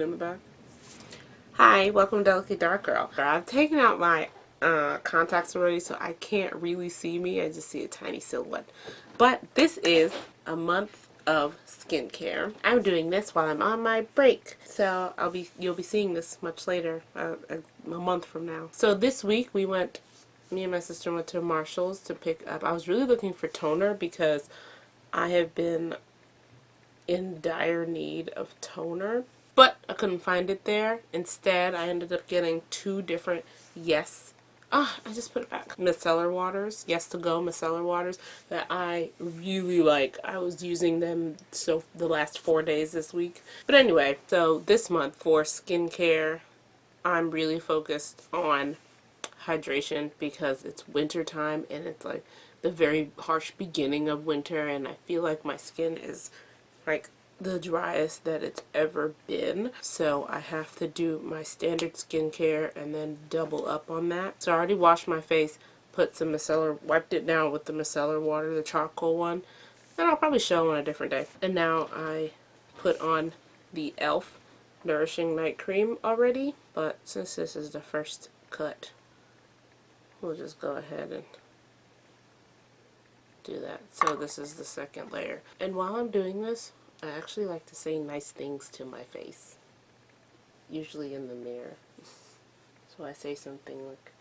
in the back. Hi, welcome to Delicate Dark Girl. I've taken out my contacts already, so I can't really see me. I just see a tiny silhouette. But this is a month of skincare. I'm doing this while I'm on my break, so you'll be seeing this much later, a month from now. So this week me and my sister went to Marshall's to pick up. I was really looking for toner because I have been in dire need of toner, but I couldn't find it there. Instead, I ended up getting two different I just put it back. Micellar waters, Yes to Go micellar waters that I really like. I was using them the last 4 days this week. But anyway, so this month for skincare, I'm really focused on hydration because it's winter time and it's like the very harsh beginning of winter, and I feel like my skin is like the driest that it's ever been, so I have to do my standard skincare and then double up on that. So I already washed my face, wiped it down with the micellar water, the charcoal one, and I'll probably show on a different day. And now I put on the e.l.f. Nourishing Night Cream already, but since this is the first cut, we'll just go ahead and do that. So this is the second layer. And while I'm doing this, I actually like to say nice things to my face, usually in the mirror. So I say something like,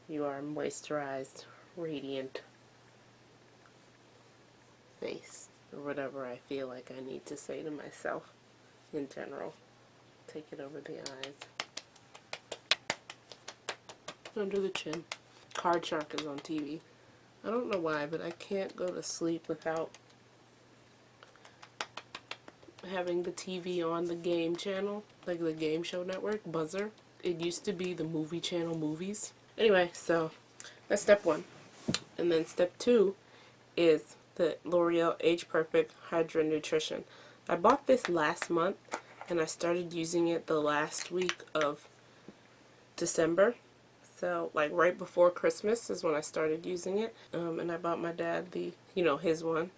"You are a moisturized, radiant face," or whatever I feel like I need to say to myself in general. Take it over the eyes, under the chin. Card Shark is on TV. I don't know why, but I can't go to sleep without having the TV on the game channel, like the game show network, Buzzer. It used to be the movie channel Movies. Anyway, so that's step one. And then step two is the L'Oreal Age Perfect Hydra Nutrition. I bought this last month and I started using it the last week of December. So like right before Christmas is when I started using it. And I bought my dad his one.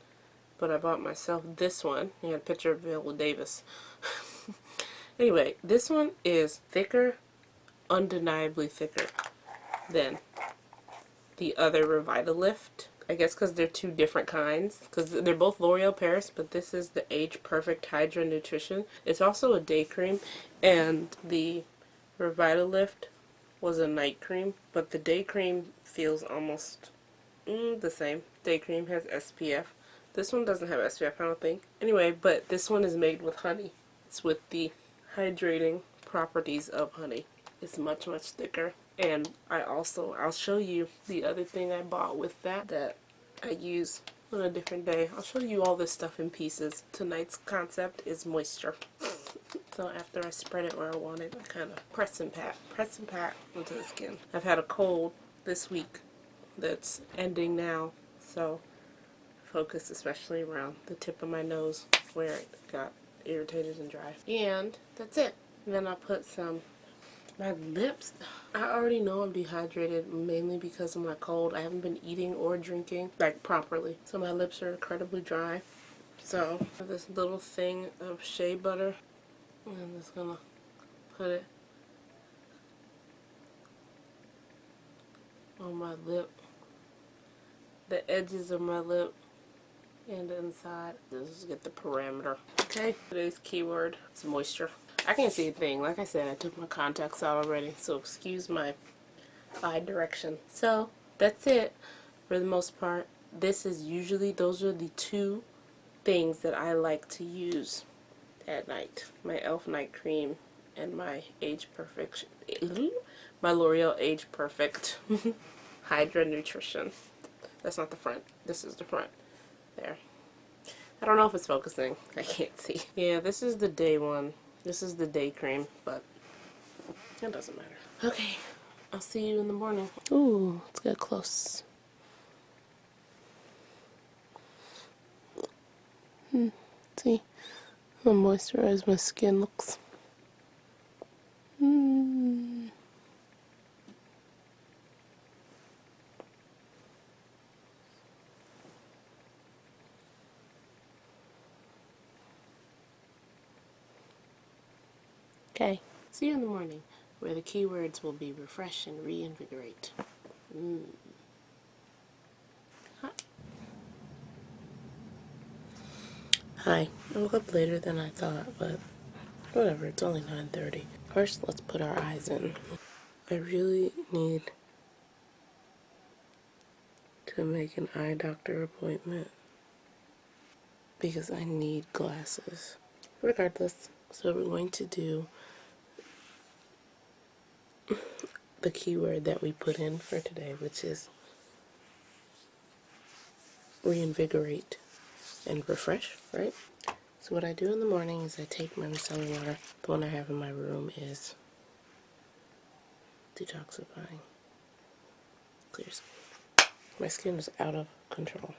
But I bought myself this one. He had a picture of Viola Davis. Anyway, this one is thicker, undeniably thicker than the other Revitalift. I guess because they're two different kinds. Because they're both L'Oreal Paris, but this is the Age Perfect Hydra Nutrition. It's also a day cream, and the Revitalift was a night cream, but the day cream feels almost the same. Day cream has SPF. This one doesn't have SPF, I don't think. Anyway, but this one is made with honey. It's with the hydrating properties of honey. It's much, much thicker. And I'll show you the other thing I bought with that I use on a different day. I'll show you all this stuff in pieces. Tonight's concept is moisture. So after I spread it where I want it, I kind of press and pat into the skin. I've had a cold this week that's ending now, so focus especially around the tip of my nose where it got irritated and dry. And that's it. And then I'll put my lips. I already know I'm dehydrated mainly because of my cold. I haven't been eating or drinking like properly, so my lips are incredibly dry. So I have this little thing of shea butter, and I'm just gonna put it on my lip, the edges of my lip, and inside. Just get the parameter. Okay, today's keyword is moisture. I can't see a thing. Like I said, I took my contacts out already, so excuse my eye direction. So that's it for the most part. Those are the two things that I like to use at night. My e.l.f. night cream and my my L'Oreal Age Perfect Hydra Nutrition. That's not the front. This is the front. There. I don't know if it's focusing. I can't see. Yeah, this is the day one. This is the day cream, but it doesn't matter. Okay, I'll see you in the morning. Ooh, let's get close. See how moisturized my skin looks. Okay. See you in the morning, where the keywords will be refresh and reinvigorate. Hi. I woke up later than I thought, but whatever, it's only 9:30. First, let's put our eyes in. I really need to make an eye doctor appointment because I need glasses. Regardless, so we're going to do the keyword that we put in for today, which is reinvigorate and refresh, right? So what I do in the morning is I take my micellar water. The one I have in my room is detoxifying. Clear skin. My skin is out of control.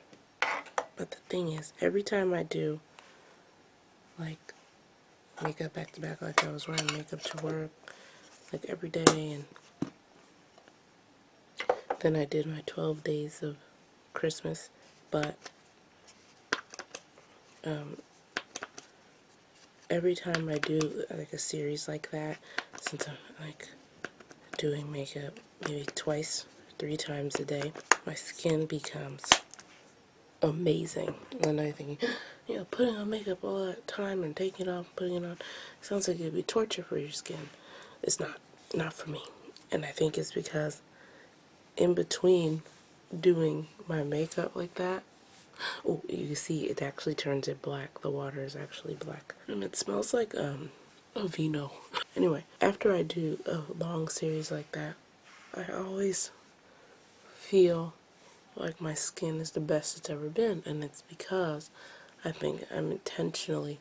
But the thing is, every time I do like makeup back to back, like I was wearing makeup to work, like every day, and then I did my 12 days of Christmas, but every time I do like a series like that, since I'm like doing makeup maybe twice, 3 times a day, my skin becomes amazing. And I think, putting on makeup all that time and taking it off, putting it on, sounds like it'd be torture for your skin. It's not for me. And I think it's because in between doing my makeup like that, oh, you can see it actually turns it black. The water is actually black. And it smells like a vino. Anyway, after I do a long series like that, I always feel like my skin is the best it's ever been. And it's because I think I'm intentionally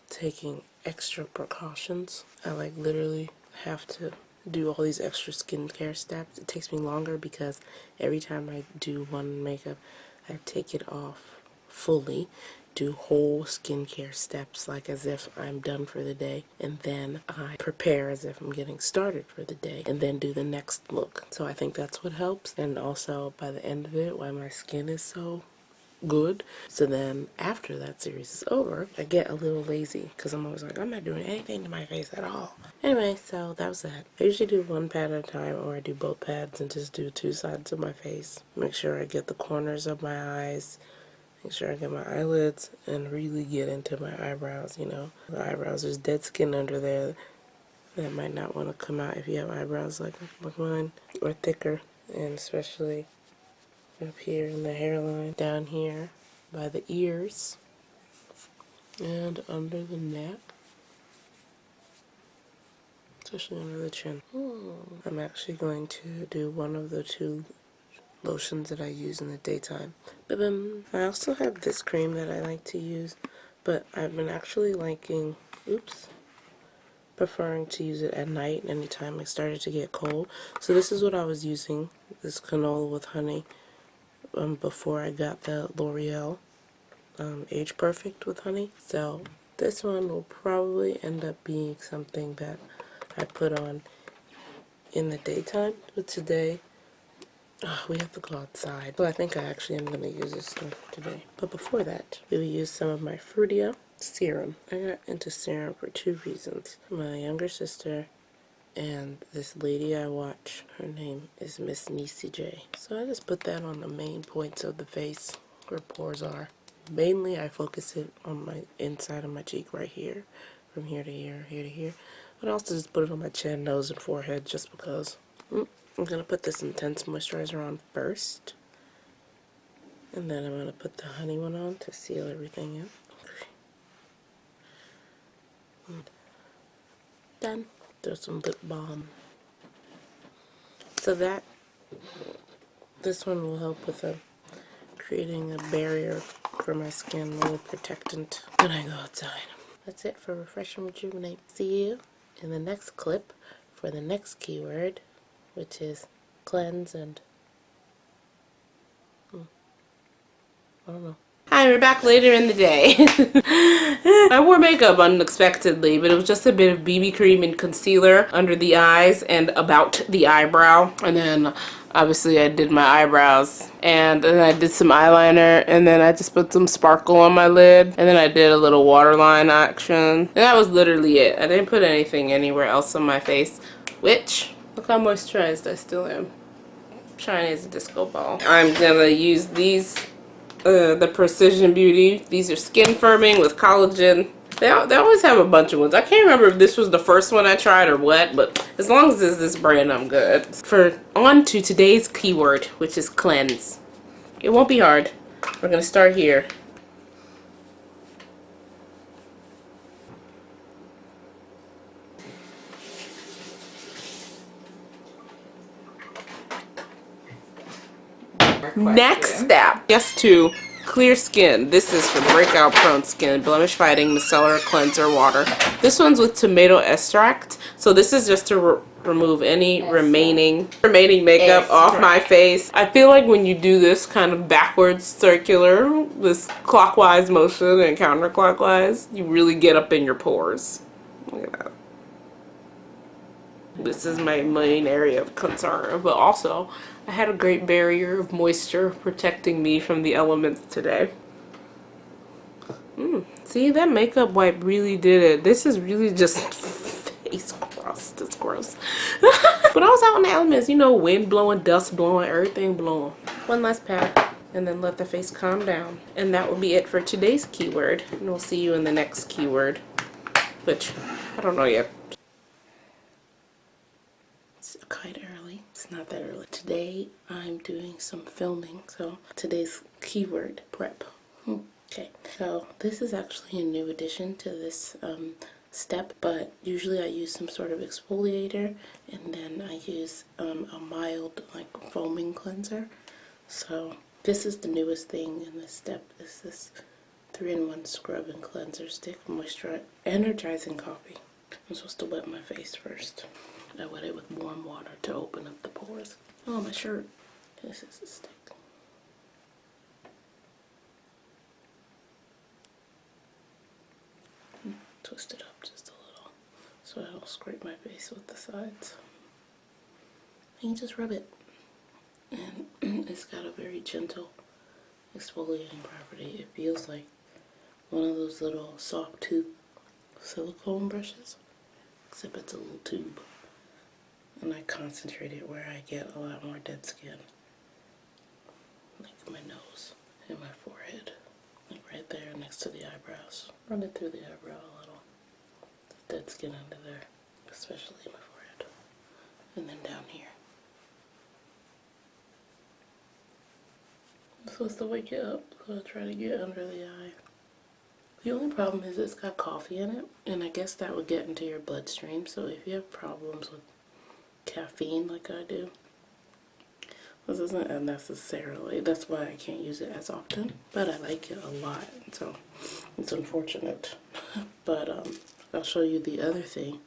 taking extra precautions. I like literally have to do all these extra skincare steps. It takes me longer because every time I do one makeup, I take it off fully, do whole skincare steps like as if I'm done for the day, and then I prepare as if I'm getting started for the day, and then do the next look. So I think that's what helps, and also by the end of it, why my skin is so good. So then after that series is over, I get a little lazy because I'm always like, I'm not doing anything to my face at all. Anyway, so that was that. I usually do one pad at a time, or I do both pads and just do 2 sides of my face. Make sure I get the corners of my eyes, make sure I get my eyelids, and really get into my eyebrows, The eyebrows, there's dead skin under there that might not want to come out if you have eyebrows like mine, or thicker, and especially up here in the hairline, down here by the ears, and under the neck, especially under the chin. I'm actually going to do one of the 2 lotions that I use in the daytime. I also have this cream that I like to use, but I've been actually liking, preferring to use it at night anytime it started to get cold. So this is what I was using, this canola with honey, before I got the L'Oreal Age Perfect with honey. So this one will probably end up being something that I put on in the daytime. But today, we have to go outside. So I think I actually am going to use this stuff today. But before that, we will use some of my Frutia serum. I got into serum for 2 reasons. My younger sister and this lady I watch, her name is Miss Niecy J. So I just put that on the main points of the face where pores are. Mainly I focus it on my inside of my cheek right here, from here to here, here to here. But I also just put it on my chin, nose, and forehead just because. I'm going to put this intense moisturizer on first. And then I'm going to put the honey one on to seal everything in. Done. Throw some lip balm. So this one will help with creating a barrier for my skin, a little protectant when I go outside. That's it for Refresh and Rejuvenate. See you in the next clip for the next keyword, which is cleanse and, I don't know. Hi, we're back later in the day. I wore makeup unexpectedly, but it was just a bit of BB cream and concealer under the eyes and about the eyebrow. And then obviously I did my eyebrows. And then I did some eyeliner. And then I just put some sparkle on my lid. And then I did a little waterline action. And that was literally it. I didn't put anything anywhere else on my face. Which, look how moisturized I still am. Shiny as a disco ball. I'm gonna use these the Precision Beauty. These are skin firming with collagen. They always have a bunch of ones. I can't remember if this was the first one I tried or what, but as long as it's this brand, I'm good. On to today's keyword, which is cleanse. It won't be hard. We're gonna start here. Next step, just to clear skin. This is for breakout prone skin, blemish fighting micellar cleanser water. This one's with tomato extract, so this is just to remove any remaining makeup off my face. I feel like when you do this kind of backwards circular, this clockwise motion and counterclockwise, you really get up in your pores. Look at that. This is my main area of concern, but also I had a great barrier of moisture protecting me from the elements today. See, that makeup wipe really did it. This is really just face crust. It's gross. But I was out in the elements, you know, wind blowing, dust blowing, everything blowing. One last pat, and then let the face calm down. And that will be it for today's keyword. And we'll see you in the next keyword, which I don't know yet. It's quite early. It's not that early. Today I'm doing some filming, so today's keyword prep. Okay, so this is actually a new addition to this step, but usually I use some sort of exfoliator and then I use a mild like foaming cleanser. So this is the newest thing in this step, is this 3-in-1 scrub and cleanser stick, energizing coffee. I'm supposed to wet my face first. I wet it with warm water to open up the pores. Oh, my shirt. This is a stick. Twist it up just a little so I don't scrape my face with the sides. And you just rub it. And it's got a very gentle exfoliating property. It feels like one of those little soft tube silicone brushes, except it's a little tube. And I concentrate it where I get a lot more dead skin. Like my nose and my forehead. Like right there next to the eyebrows. Run it through the eyebrow a little. Dead skin under there. Especially my forehead. And then down here. I'm supposed to wake it up, so I'll try to get under the eye. The only problem is it's got coffee in it. And I guess that would get into your bloodstream. So if you have problems with caffeine like I do, this isn't unnecessarily, that's why I can't use it as often, but I like it a lot, so it's unfortunate. But I'll show you the other thing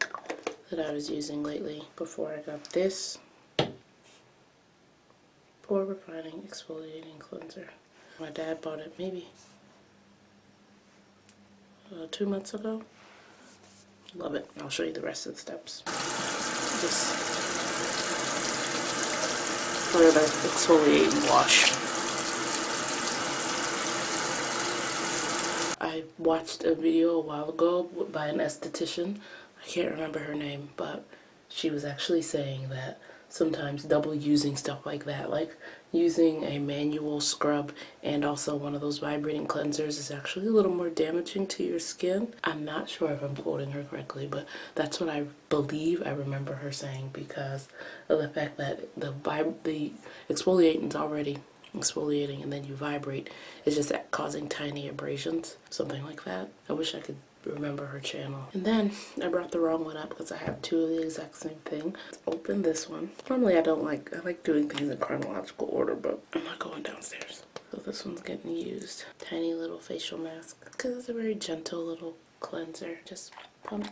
that I was using lately before I got this pore refining exfoliating cleanser. My dad bought it maybe 2 months ago. Love it. I'll show you the rest of the steps. Just for the exfoliate and wash. I watched a video a while ago by an esthetician. I can't remember her name, but she was actually saying that sometimes double using stuff like that, like using a manual scrub and also one of those vibrating cleansers, is actually a little more damaging to your skin. I'm not sure if I'm quoting her correctly, but that's what I believe I remember her saying, because of the fact that the exfoliant is already exfoliating and then you vibrate, it's just causing tiny abrasions, something like that. I wish I could remember her channel. And then I brought the wrong one up because I have two of the exact same thing. Let's open this one. Normally I like doing things in chronological order, but I'm not going downstairs. So this one's getting used. Tiny little facial mask, because it's a very gentle little cleanser. Just pump.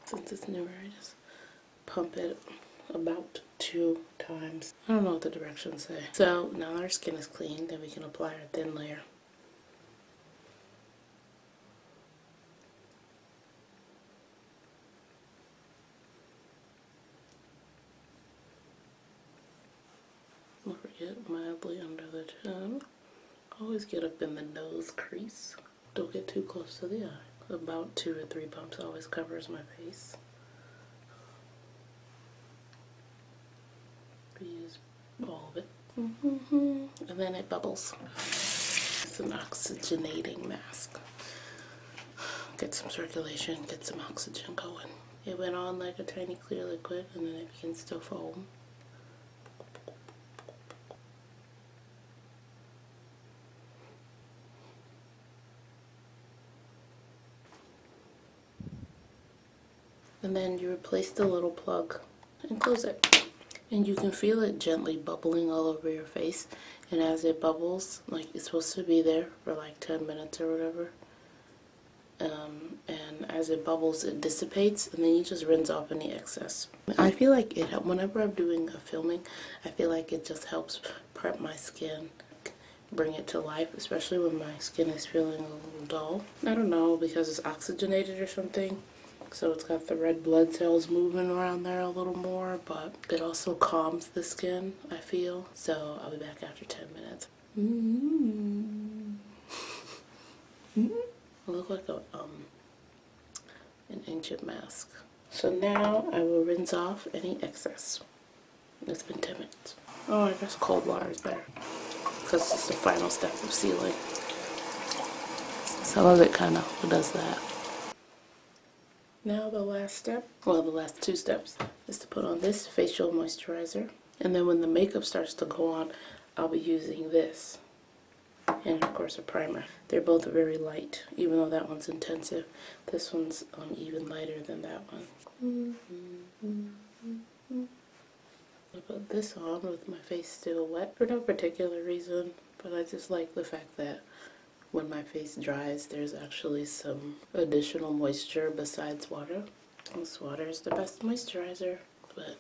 Since it's newer, I just pump it about 2 times. I don't know what the directions say. So now our skin is clean, then we can apply our thin layer. Don't forget mildly under the chin. Always get up in the nose crease. Don't get too close to the eye. About 2 or 3 bumps always covers my face. We use all of it. And then it bubbles. It's an oxygenating mask. Get some circulation, get some oxygen going. It went on like a tiny clear liquid and then it begins to foam. And then you replace the little plug and close it. And you can feel it gently bubbling all over your face. And as it bubbles, like it's supposed to be there for like 10 minutes or whatever. And as it bubbles, it dissipates, and then you just rinse off any excess. I feel like it, whenever I'm doing a filming, I feel like it just helps prep my skin, bring it to life, especially when my skin is feeling a little dull. I don't know, because it's oxygenated or something. So it's got the red blood cells moving around there a little more, but it also calms the skin, I feel. So I'll be back after 10 minutes. I look like an ancient mask. So now I will rinse off any excess. It's been 10 minutes. Oh, I guess cold water is better because it's the final step of sealing. Some of it kind of does that. Now the last step, well, the last 2 steps, is to put on this facial moisturizer. And then when the makeup starts to go on, I'll be using this. And of course a primer. They're both very light, even though that one's intensive. This one's even lighter than that one. I put this on with my face still wet for no particular reason, but I just like the fact that when my face dries, there's actually some additional moisture besides water. This water is the best moisturizer, but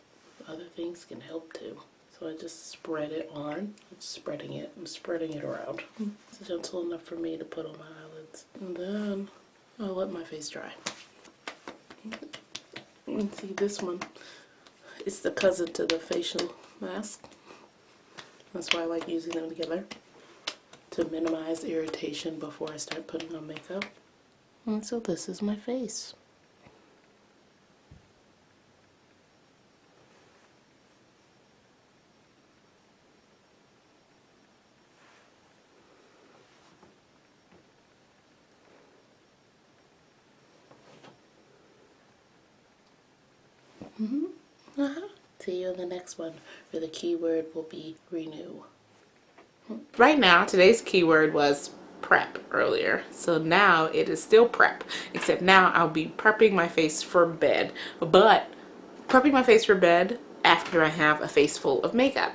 other things can help too. So I just spread it on. I'm spreading it around. It's gentle enough for me to put on my eyelids. And then I'll let my face dry. And see, this one is the cousin to the facial mask. That's why I like using them together, to minimize irritation before I start putting on makeup. And so this is my face. See you in the next one, where the keyword will be renew. Right now, today's keyword was prep earlier. So now it is still prep, except now I'll be prepping my face for bed. But prepping my face for bed after I have a face full of makeup.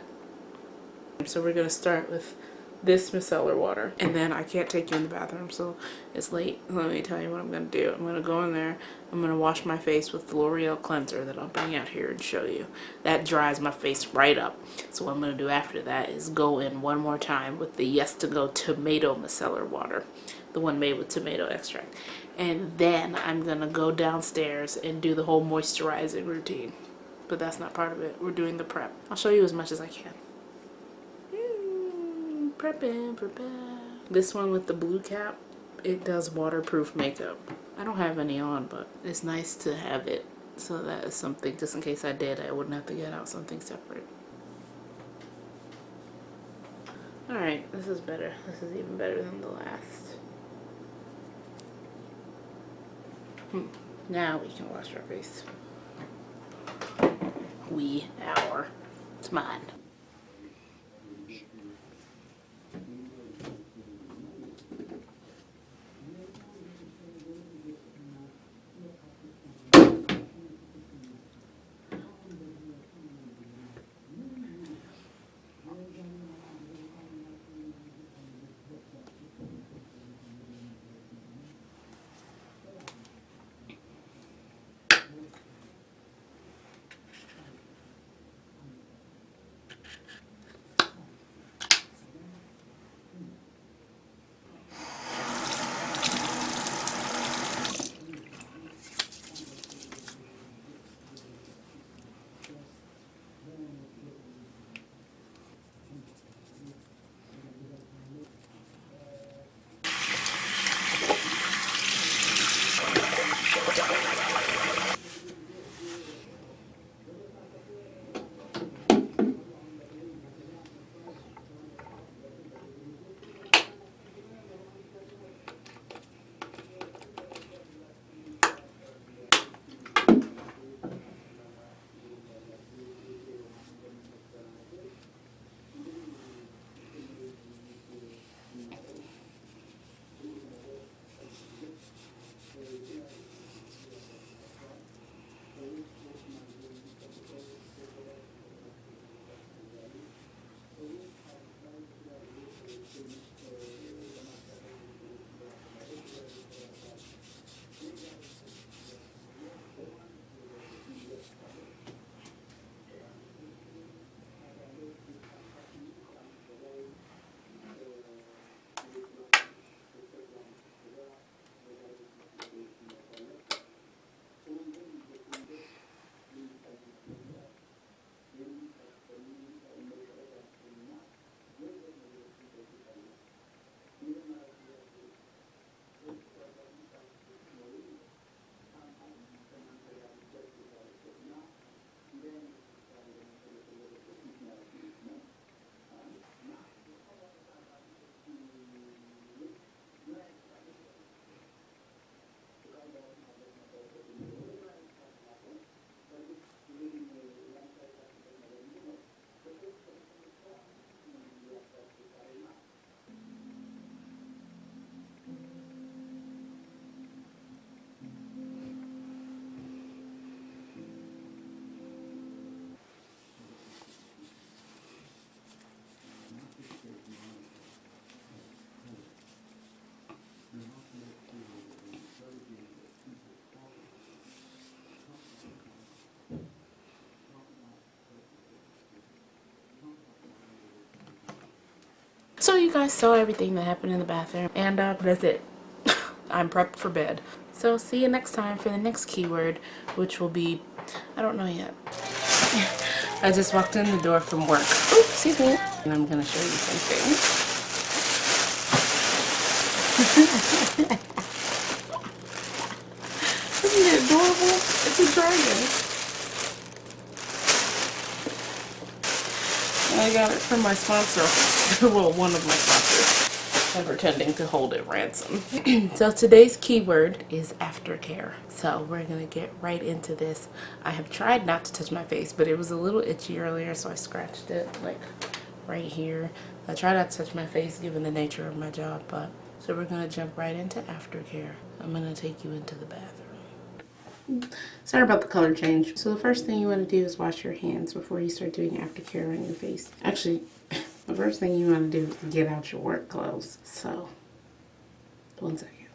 So we're going to start with this micellar water. And then I can't take you in the bathroom, so it's late. Let me tell you what I'm going to do. I'm going to go in there. I'm going to wash my face with the L'Oreal cleanser that I'll bring out here and show you. That dries my face right up. So what I'm going to do after that is go in one more time with the Yes to Go tomato micellar water. The one made with tomato extract. And then I'm going to go downstairs and do the whole moisturizing routine. But that's not part of it. We're doing the prep. I'll show you as much as I can. Prepping for bed. This one with the blue cap, it does waterproof makeup. I don't have any on, but it's nice to have it, so that is something, just in case I did, I wouldn't have to get out something separate. Alright, this is better. This is even better than the last. Now we can wash our face. It's mine. So you guys saw everything that happened in the bathroom, and that's it. I'm prepped for bed. So see you next time for the next keyword, which will be, I don't know yet. I just walked in the door from work. Ooh, excuse me. And I'm gonna show you something. Isn't it adorable? It's a dragon. I got it from my sponsor. Well, one of my sponsors. I'm pretending to hold it ransom. So today's keyword is aftercare. So we're gonna get right into this. I have tried not to touch my face, but it was a little itchy earlier, so I scratched it like right here. I try not to touch my face given the nature of my job, but so we're gonna jump right into aftercare. I'm gonna take you into the bathroom. Sorry about the color change. So the first thing you want to do is wash your hands before you start doing aftercare on your face. Actually, the first thing you want to do is get out your work clothes. So, 1 second.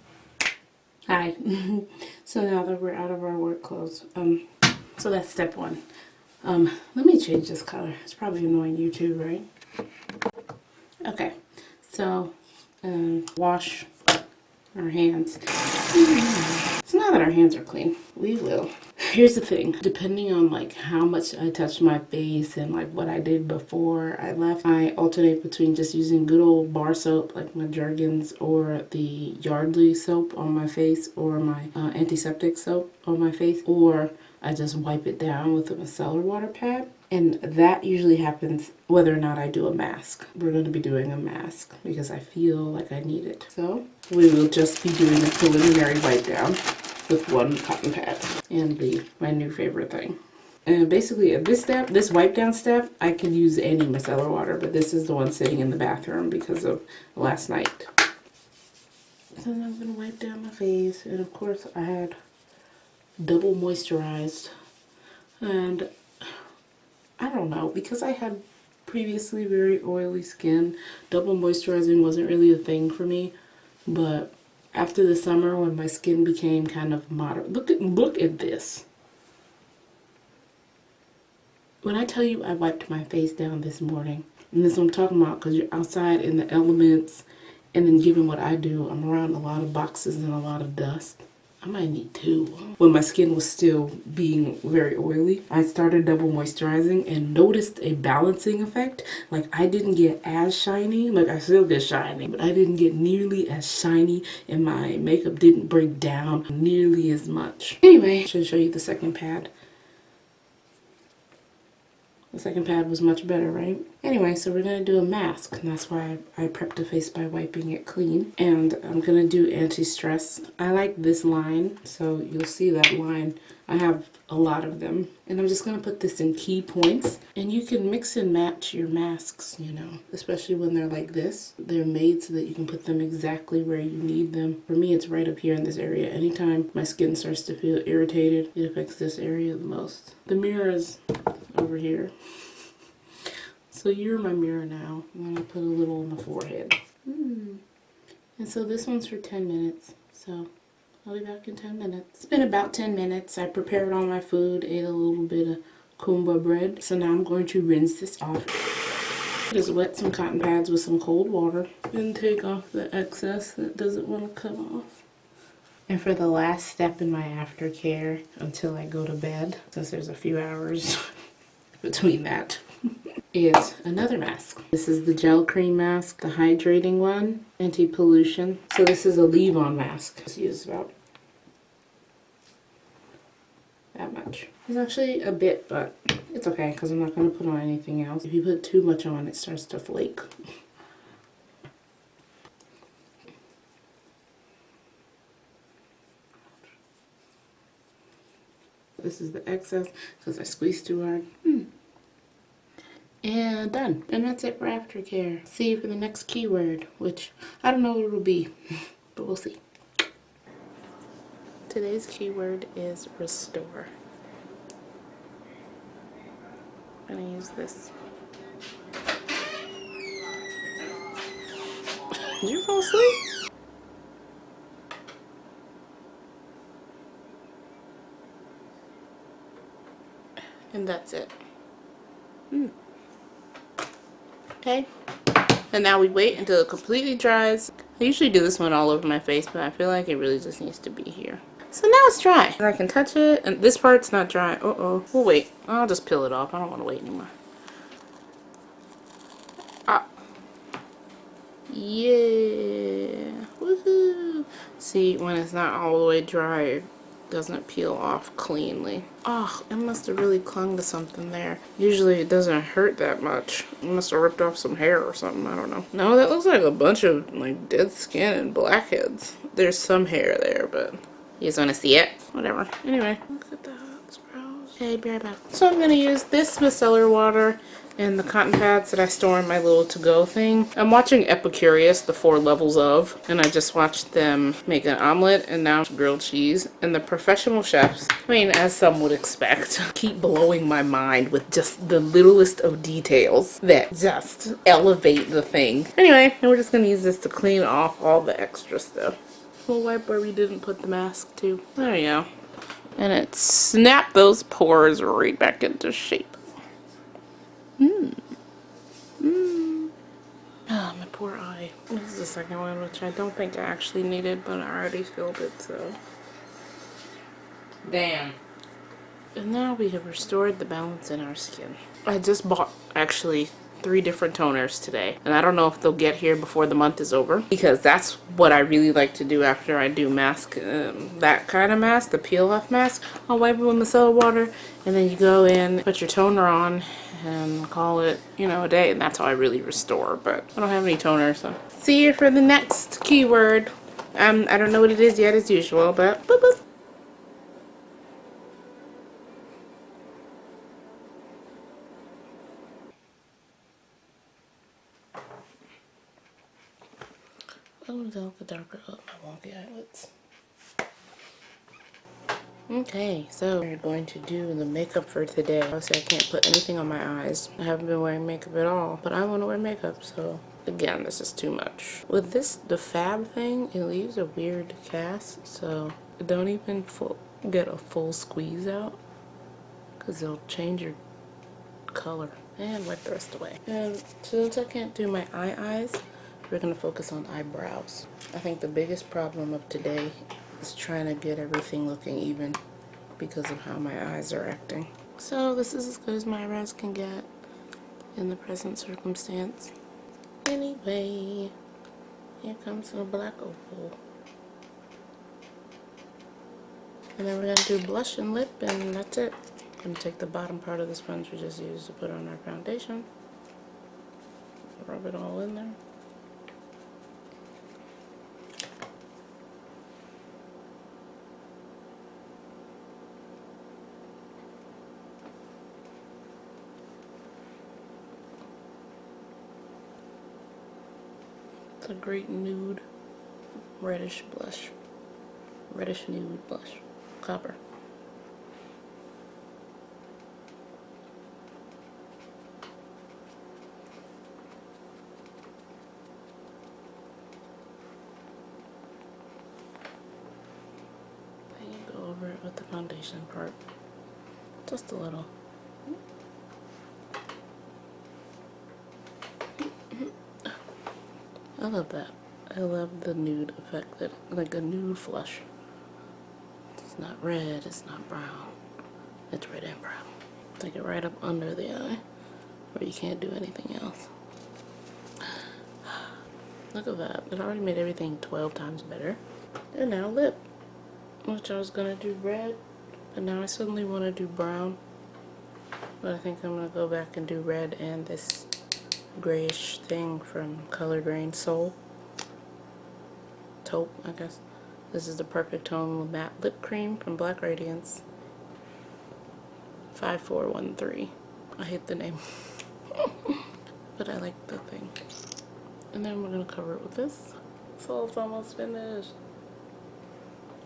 Hi. So now that we're out of our work clothes, so that's step one. Let me change this color. It's probably annoying you too, right? Okay. So, wash our hands. So now that our hands are clean, we will. Here's the thing, depending on like how much I touch my face and like what I did before I left, I alternate between just using good old bar soap like my Jergens or the Yardley soap on my face, or my antiseptic soap on my face, or I just wipe it down with a micellar water pad. And that usually happens whether or not I do a mask. We're going to be doing a mask because I feel like I need it. So we will just be doing a preliminary wipe down with one cotton pad and my new favorite thing. And basically at this step, this wipe down step, I can use any micellar water, but this is the one sitting in the bathroom because of last night. So then I'm going to wipe down my face, and of course I had double moisturized, and I don't know, because I had previously very oily skin, double moisturizing wasn't really a thing for me, but after the summer when my skin became kind of moderate, look at this. When I tell you I wiped my face down this morning, and this is what I'm talking about, because you're outside in the elements, and then given what I do, I'm around a lot of boxes and a lot of dust. I might need two. When my skin was still being very oily, I started double moisturizing and noticed a balancing effect. Like I didn't get as shiny, like I still get shiny, but I didn't get nearly as shiny, and my makeup didn't break down nearly as much. Anyway, I should show you the second pad. The second pad was much better, right? Anyway, so we're going to do a mask, and that's why I prepped the face by wiping it clean. And I'm going to do anti-stress. I like this line, so you'll see that line. I have a lot of them. And I'm just going to put this in key points. And you can mix and match your masks, you know, especially when they're like this. They're made so that you can put them exactly where you need them. For me, it's right up here in this area. Anytime my skin starts to feel irritated, it affects this area the most. The mirror is over here. So you're my mirror now. I'm going to put a little on the forehead. And so this one's for 10 minutes. So I'll be back in 10 minutes. It's been about 10 minutes. I prepared all my food, ate a little bit of kumba bread. So now I'm going to rinse this off. Just wet some cotton pads with some cold water and take off the excess that doesn't want to come off. And for the last step in my aftercare until I go to bed, since there's a few hours between that, is another mask. This is the gel cream mask, the hydrating one, anti-pollution. So this is a leave-on mask. Just use about that much. It's actually a bit, but it's okay because I'm not going to put on anything else. If you put too much on, it starts to flake. This is the excess because I squeezed too hard. And done. And that's it for aftercare. See you for the next keyword, which I don't know what it'll be, but we'll see. Today's keyword is restore. I'm gonna use this. Did you fall asleep? And that's it. Okay. And now we wait until it completely dries. I usually do this one all over my face, but I feel like it really just needs to be here. So now it's dry. And I can touch it, and this part's not dry. Uh-oh. We'll wait. I'll just peel it off. I don't want to wait anymore. Ah. Yeah. Woohoo. See, when it's not all the way dry, it doesn't peel off cleanly. Oh, it must have really clung to something there. Usually it doesn't hurt that much. It must have ripped off some hair or something. I don't know. No, that looks like a bunch of like dead skin and blackheads. There's some hair there, but you just want to see it? Whatever. Anyway, look at that. Okay, be right back. So I'm going to use this micellar water and the cotton pads that I store in my little to-go thing. I'm watching Epicurious, the 4 levels of, and I just watched them make an omelet and now grilled cheese. And the professional chefs, I mean, as some would expect, keep blowing my mind with just the littlest of details that just elevate the thing. Anyway, and we're just going to use this to clean off all the extra stuff. We'll wipe where we didn't put the mask too. There you go. And it snapped those pores right back into shape. Ah, my poor eye. This is the second one, which I don't think I actually needed, but I already filled it, so. Damn. And now we have restored the balance in our skin. I just bought, actually, 3 different toners today. And I don't know if they'll get here before the month is over, because that's what I really like to do after I do mask, that kind of mask, the peel off mask. I'll wipe it with micellar water, and then you go in, put your toner on, and call it, you know, a day. And that's how I really restore, but I don't have any toner, so. See you for the next keyword. I don't know what it is yet as usual, but boop boop. I'm gonna go the darker up my wonky eyelids. Okay, so we're going to do the makeup for today. Obviously I can't put anything on my eyes. I haven't been wearing makeup at all, but I want to wear makeup, so again, this is too much. With this, the fab thing, it leaves a weird cast, so don't even get a full squeeze out, because it'll change your color. And wipe the rest away. And since I can't do my eyes, we're going to focus on eyebrows. I think the biggest problem of today is trying to get everything looking even because of how my eyes are acting. So this is as good as my eyebrows can get in the present circumstance. Anyway, here comes the black opal. And then we're going to do blush and lip, and that's it. I'm going to take the bottom part of the sponge we just used to put on our foundation. Rub it all in there. It's a great nude, reddish blush. Reddish nude blush. Copper. Then you go over it with the foundation part. Just a little. I love that. I love the nude effect, that like a nude flush. It's not red, it's not brown. It's red and brown. Take it right up under the eye where you can't do anything else. Look at that. It already made everything 12 times better. And now lip, which I was gonna do red, but now I suddenly want to do brown. But I think I'm gonna go back and do red and this grayish thing from Color Grain Soul. Taupe, I guess. This is the Perfect Tone Matte Lip Cream from Black Radiance. 5413. I hate the name. But I like the thing. And then we're going to cover it with this. So it's almost finished.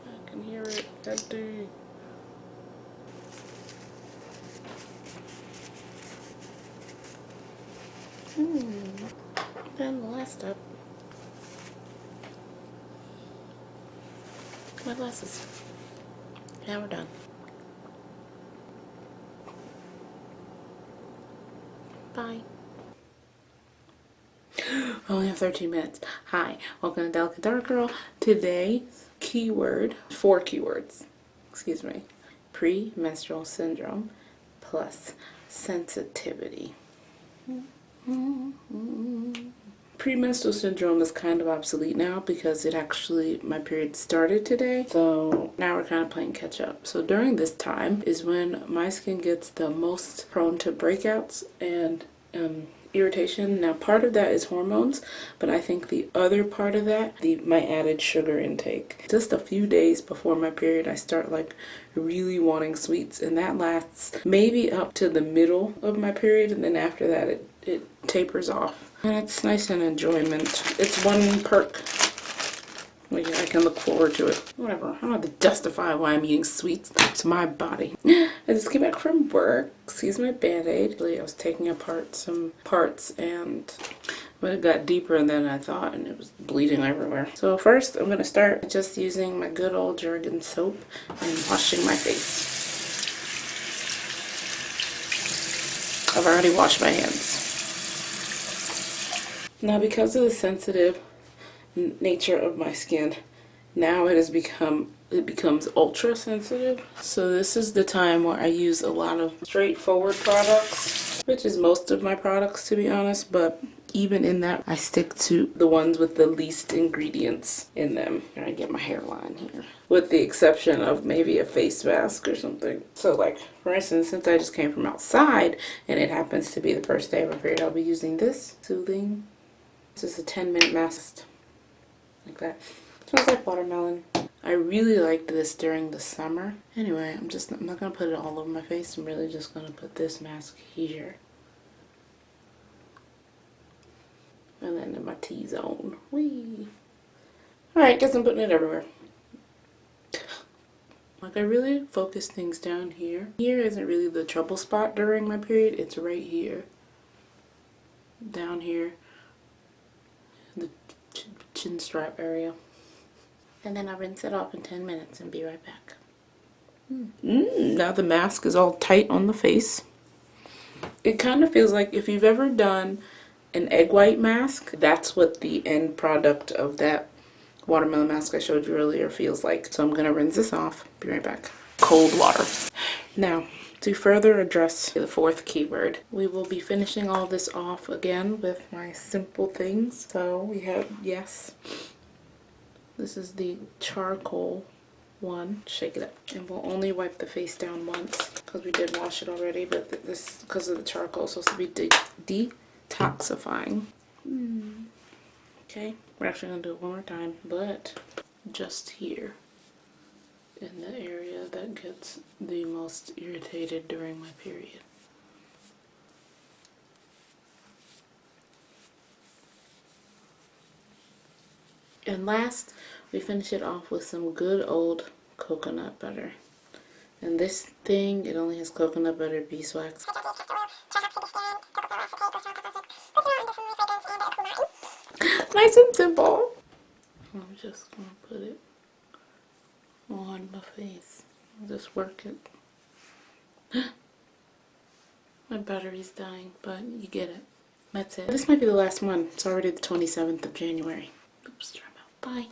I can hear it. Empty. Then the last step. My glasses. Now we're done. Bye. I only have 13 minutes. Hi, welcome to Delicate Dark Girl. Today, keyword, 4 keywords, excuse me. Premenstrual syndrome plus sensitivity. Premenstrual syndrome is kind of obsolete now because my period started today, so now we're kind of playing catch up. So during this time is when my skin gets the most prone to breakouts and irritation. Now part of that is hormones, but I think the other part of that, my added sugar intake. Just a few days before my period I start like really wanting sweets, and that lasts maybe up to the middle of my period, and then after that it tapers off. And it's nice and enjoyment. It's one perk. I can look forward to it. Whatever. I don't have to justify why I'm eating sweets. It's my body. I just came back from work. Excuse my band-aid. I was taking apart some parts, but it got deeper than I thought, and it was bleeding everywhere. So first, I'm gonna start just using my good old Jergens soap and washing my face. I've already washed my hands. Now, because of the sensitive nature of my skin, now it becomes ultra sensitive. So this is the time where I use a lot of straightforward products, which is most of my products, to be honest, but even in that I stick to the ones with the least ingredients in them. I get my hairline here, with the exception of maybe a face mask or something. So like, for instance, since I just came from outside and it happens to be the first day of my period, I'll be using this soothing. This is a 10-minute mask, like that. Smells like watermelon. I really liked this during the summer. Anyway, I'm not gonna put it all over my face. I'm really just gonna put this mask here. And then in my T-zone. Whee! Alright, guess I'm putting it everywhere. Like, I really focus things down here. Here isn't really the trouble spot during my period. It's right here. Down here. The chin strap area. And then I'll rinse it off in 10 minutes and be right back. Now the mask is all tight on the face. It kind of feels like if you've ever done an egg white mask, that's what the end product of that watermelon mask I showed you earlier feels like. So I'm going to rinse this off. Be right back. Cold water. Now, to further address the 4th keyword, we will be finishing all this off again with my simple things. So we have, yes, this is the charcoal one. Shake it up. And we'll only wipe the face down once because we did wash it already, but this, because of the charcoal, is supposed to be detoxifying. Okay, we're actually going to do it one more time, but just here. In the area that gets the most irritated during my period. And last, we finish it off with some good old coconut butter. And this thing, it only has coconut butter, beeswax. Nice and simple. I'm just going to put it on my face. Just work it. My battery's dying, but you get it. That's it. This might be the last one. It's already the 27th of January. Oops, bye.